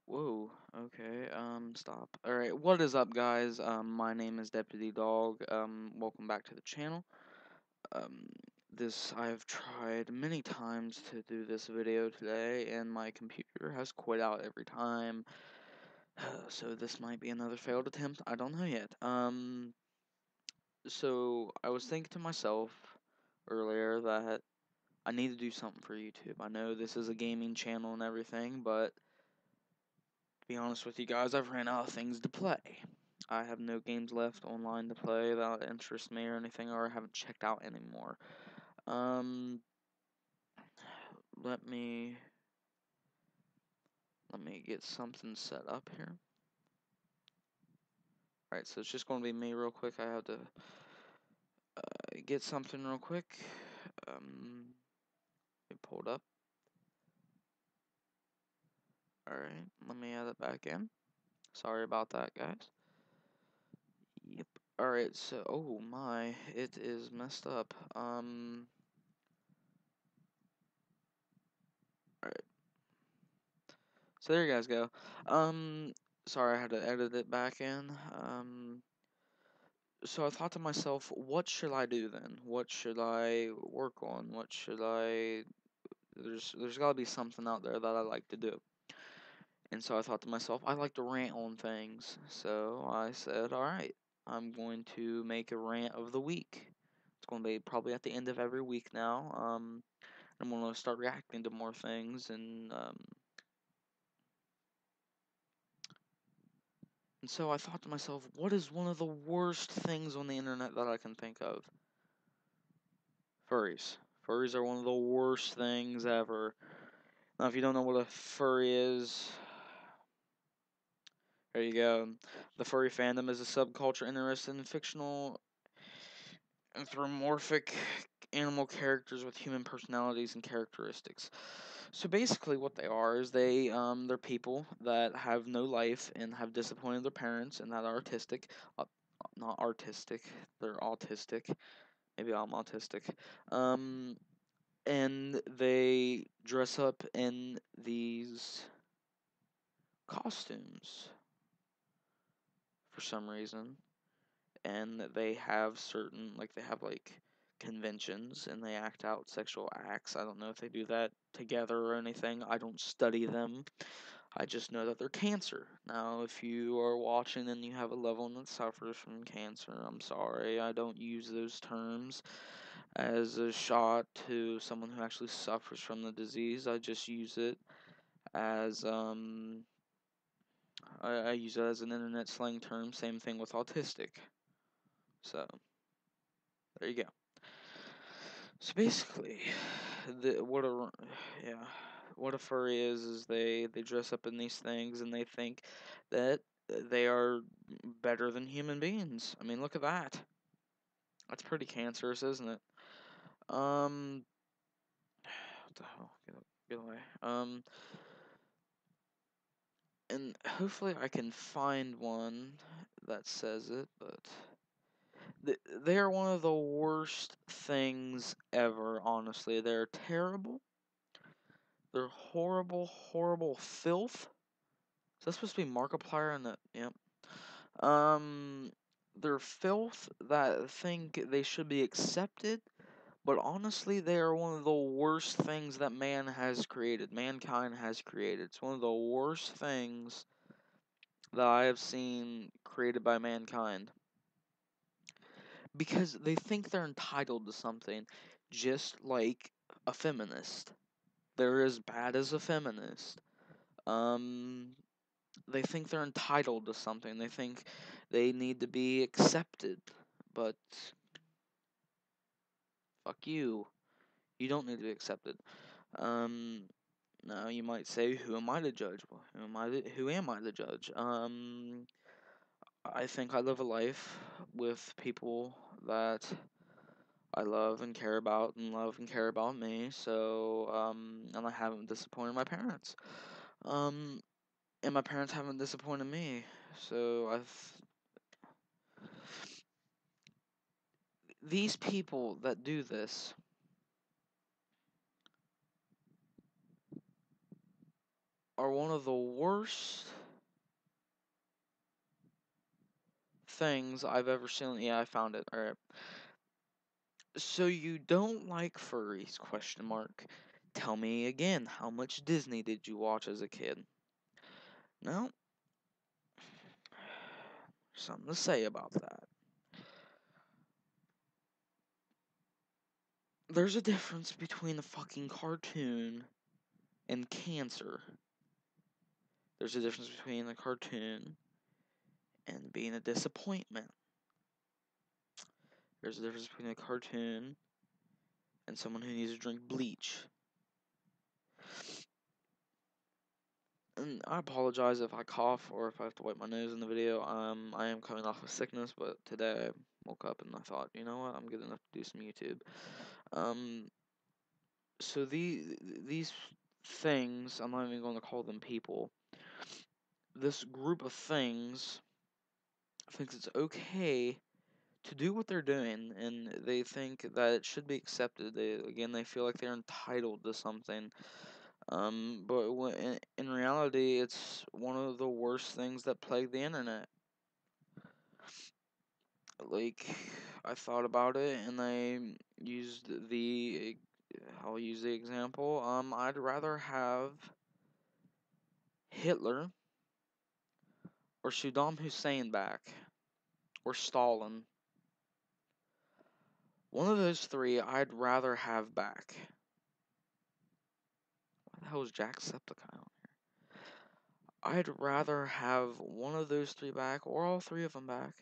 Whoa, okay, stop. Alright, what is up, guys? My name is Deputy Dog. Welcome back to the channel. Um, I've tried many times to do this video today, and my computer has quit out every time. So this might be another failed attempt, I don't know yet. So I was thinking to myself earlier that I need to do something for YouTube. I know this is a gaming channel and everything, but to be honest with you guys, I've ran out of things to play. I have no games left online to play that interest me or anything, or I haven't checked out anymore. Um, let me get something set up here. Alright, so it's just going to be me real quick. I have to get something real quick. It pulled up. Alright, let me add it back in. Sorry about that, guys. Yep. Alright, so, oh my, it is messed up. Alright. So there you guys go. Sorry I had to edit it back in. So I thought to myself, what should I do then? What should I work on? What should I... There's gotta be something out there that I like to do. And so I thought to myself, I like to rant on things. So I said, alright, I'm going to make a rant of the week. It's going to be probably at the end of every week now. I'm going to start reacting to more things and so I thought to myself, what is one of the worst things on the internet that I can think of? Furries. Furries are one of the worst things ever. Now, if you don't know what a furry is, there you go. The furry fandom is a subculture interested in fictional anthropomorphic animal characters with human personalities and characteristics. So basically what they are is they're people that have no life and have disappointed their parents and that are artistic. Not artistic, they're autistic. Maybe I'm autistic. And they dress up in these costumes for some reason, and they have certain, like, they have like conventions and they act out sexual acts. I don't know if they do that together or anything. I don't study them. I just know that they're cancer. Now, if you are watching and you have a loved one that suffers from cancer, I'm sorry, I don't use those terms as a shot to someone who actually suffers from the disease. I just use it as I use it as an internet slang term. Same thing with autistic. So there you go. So basically, yeah, what a furry is they dress up in these things and they think that they are better than human beings. I mean, look at that. That's pretty cancerous, isn't it? What the hell? Get away. And hopefully I can find one that says it, but they are one of the worst things ever, honestly. They're terrible. They're horrible, horrible filth. Is that supposed to be Markiplier in that? Yep. They're filth that think they should be accepted, but honestly, they are one of the worst things that mankind has created. It's one of the worst things that I have seen created by mankind. Because they think they're entitled to something, just like a feminist. They're as bad as a feminist. They think they're entitled to something. They think they need to be accepted. But fuck you. You don't need to be accepted. Now you might say, who am I to judge? Well, who am I to judge? I think I live a life with people that I love and care about me. So, and I haven't disappointed my parents. And my parents haven't disappointed me. So these people that do this, are one of the worst things I've ever seen. Yeah, I found it. Alright. So you don't like furries? Question mark. Tell me again, how much Disney did you watch as a kid? No, something to say about that. There's a difference between a fucking cartoon and cancer. There's a difference between a cartoon and being a disappointment. There's a difference between a cartoon and someone who needs to drink bleach. And I apologize if I cough or if I have to wipe my nose in the video. I am coming off of sickness, but today I woke up and I thought, you know what, I'm good enough to do some YouTube. So these things, I'm not even going to call them people. This group of things thinks it's okay to do what they're doing, and they think that it should be accepted. They feel like they're entitled to something. But in reality, it's one of the worst things that plague the internet. Like, I thought about it, and I'll use the example. I'd rather have Hitler or Saddam Hussein back, or Stalin. One of those three I'd rather have back. Why the hell is Jacksepticeye on here? I'd rather have one of those three back, or all three of them back,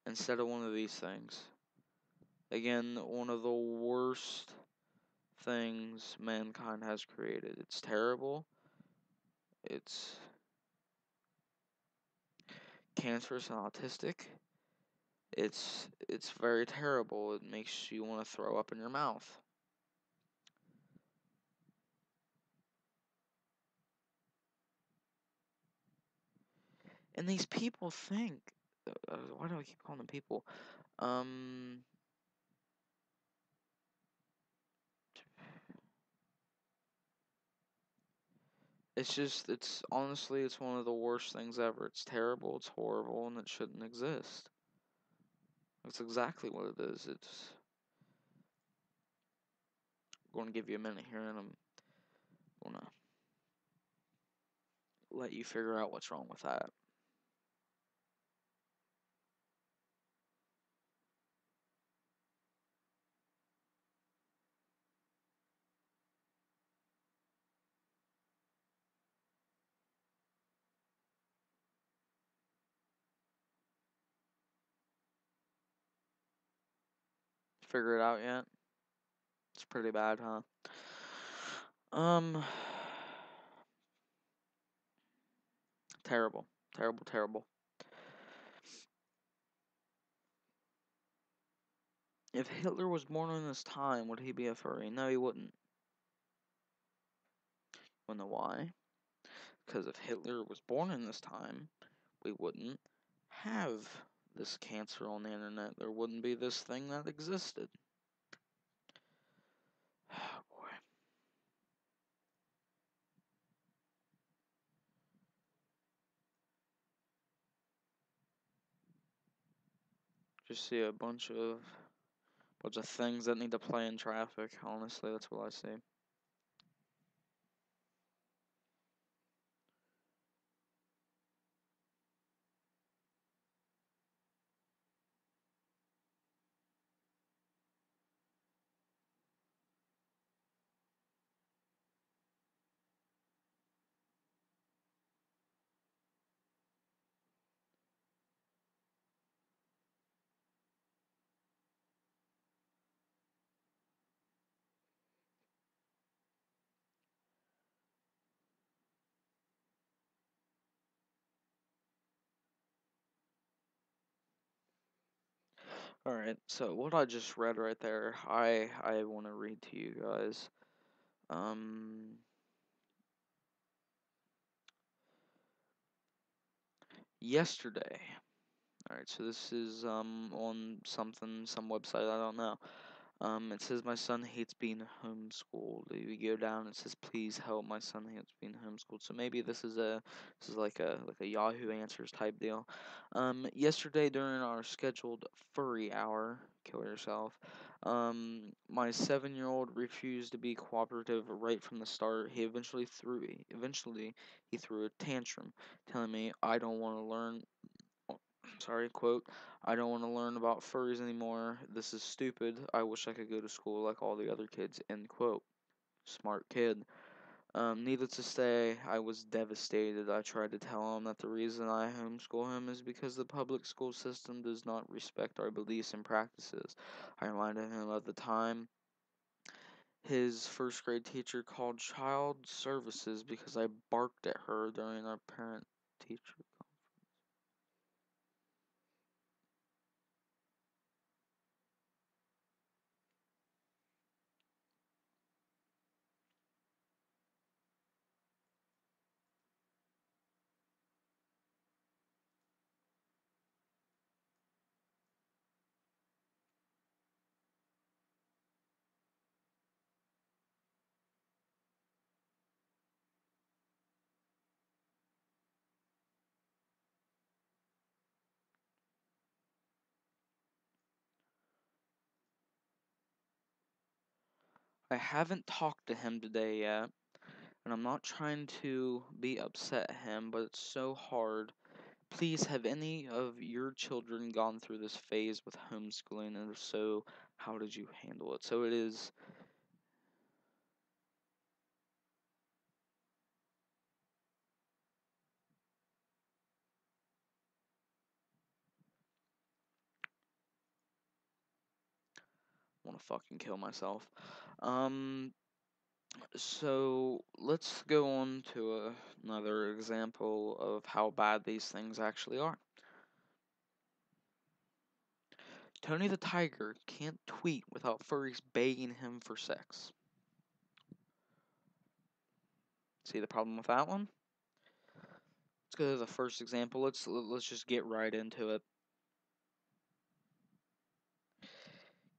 instead of one of these things. Again, one of the worst things mankind has created. It's terrible. It's cancerous and autistic. It's very terrible. It makes you want to throw up in your mouth. And these people think, why do I keep calling them people? It's honestly, it's one of the worst things ever. It's terrible, it's horrible, and it shouldn't exist. That's exactly what it is. It's going to give you a minute here, and I'm going to let you figure out what's wrong with that. Figure it out yet? It's pretty bad, huh? Terrible. Terrible, terrible. If Hitler was born in this time, would he be a furry? No, he wouldn't. Wanna know why? Because if Hitler was born in this time, we wouldn't have this cancer on the internet. There wouldn't be this thing that existed. Oh boy. Just see a bunch of things that need to play in traffic. Honestly, that's what I see. Alright, so what I just read right there, I want to read to you guys. Yesterday. Alright, so this is on some website, I don't know. It says my son hates being homeschooled. We go down. It says please help. My son hates being homeschooled. So maybe this is like a Yahoo Answers type deal. Yesterday during our scheduled furry hour, kill yourself. My 7-year-old refused to be cooperative right from the start. Eventually he threw a tantrum, telling me I don't want to learn. Sorry, quote, I don't want to learn about furries anymore. This is stupid. I wish I could go to school like all the other kids, end quote. Smart kid. Needless to say, I was devastated. I tried to tell him that the reason I homeschool him is because the public school system does not respect our beliefs and practices. I reminded him of the time his first grade teacher called child services because I barked at her during our parent teacher. I haven't talked to him today yet, and I'm not trying to be upset at him, but it's so hard. Please, have any of your children gone through this phase with homeschooling, and if so, how did you handle it? So it is. I want to fucking kill myself. Um, so let's go on to another example of how bad these things actually are. Tony the Tiger can't tweet without furries begging him for sex. See the problem with that one? Let's go to the first example. Let's just get right into it.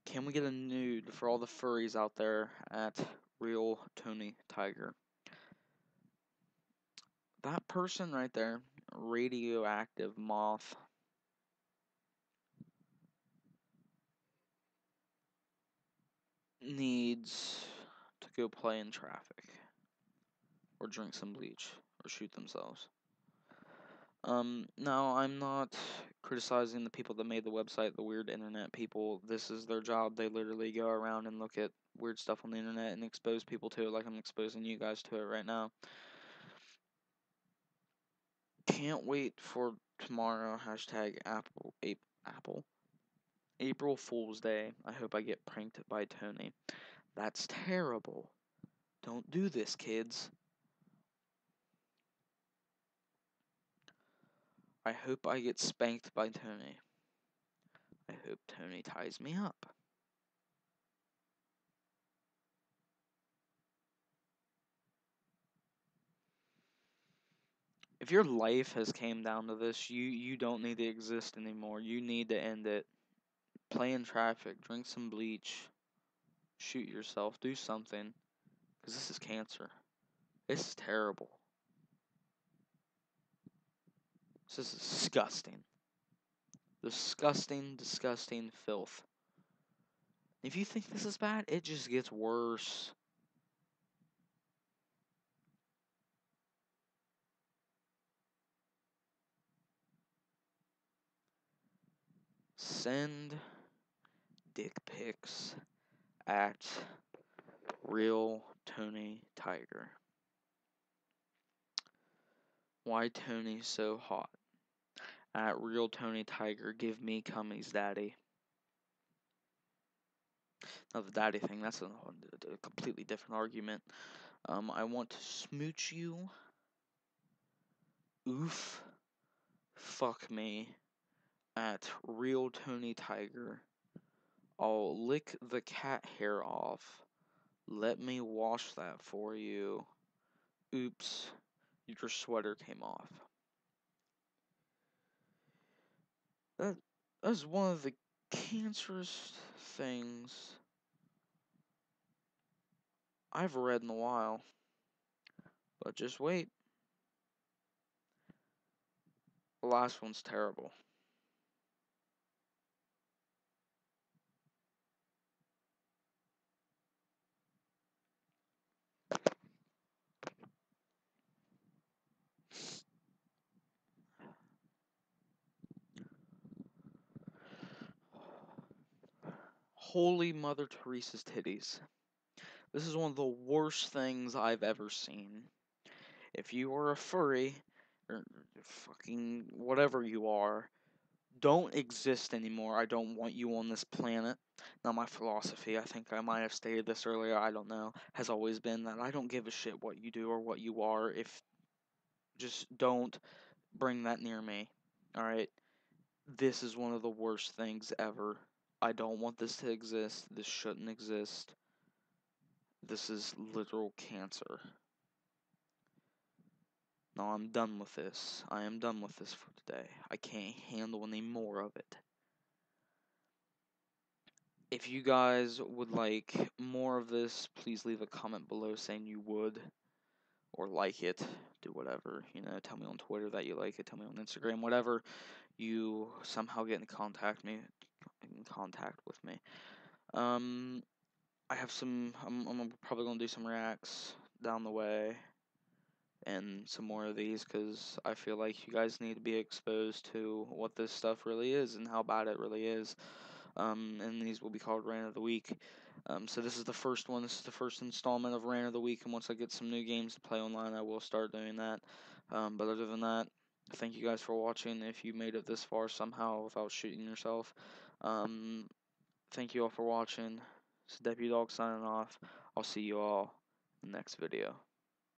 Can we get a nude for all the furries out there at Real Tony Tiger? That person right there, radioactive moth, needs to go play in traffic, or drink some bleach, or shoot themselves. Now I'm not criticizing the people that made the website, the weird internet people. This is their job. They literally go around and look at weird stuff on the internet and expose people to it like I'm exposing you guys to it right now. Can't wait for tomorrow. Hashtag Apple. April Fool's Day. I hope I get pranked by Tony. That's terrible. Don't do this, kids. I hope I get spanked by Tony. I hope Tony ties me up. If your life has came down to this, you don't need to exist anymore. You need to end it. Play in traffic, drink some bleach, shoot yourself, do something. Because this is cancer. This is terrible. This is disgusting. Disgusting, disgusting filth. If you think this is bad, it just gets worse. Send dick pics at Real Tony Tiger. Why Tony so hot? At Real Tony Tiger, give me cummies, daddy. Now the daddy thing, that's a completely different argument. I want to smooch you. Oof. Fuck me. At Real Tony Tiger. I'll lick the cat hair off. Let me wash that for you. Oops. Your sweater came off. That is one of the cancerous things I've read in a while, but just wait. The last one's terrible. Holy Mother Teresa's titties. This is one of the worst things I've ever seen. If you are a furry, or fucking whatever you are, don't exist anymore. I don't want you on this planet. Now, my philosophy, I think I might have stated this earlier, I don't know, has always been that I don't give a shit what you do or what you are. If just don't bring that near me. Alright? This is one of the worst things ever. I don't want this to exist. This shouldn't exist. This is literal cancer. No, I'm done with this. I am done with this for today. I can't handle any more of it. If you guys would like more of this, please leave a comment below saying you would. Or like it. Do whatever. You know, tell me on Twitter that you like it. Tell me on Instagram. Whatever you somehow get in contact with me. I have some. I'm probably gonna do some reacts down the way, and some more of these because I feel like you guys need to be exposed to what this stuff really is and how bad it really is. And these will be called Rant of the Week. So this is the first one. This is the first installment of Rant of the Week, and once I get some new games to play online, I will start doing that. But other than that, thank you guys for watching. If you made it this far somehow without shooting yourself, thank you all for watching. This is Deputy Dog signing off. I'll see you all in the next video.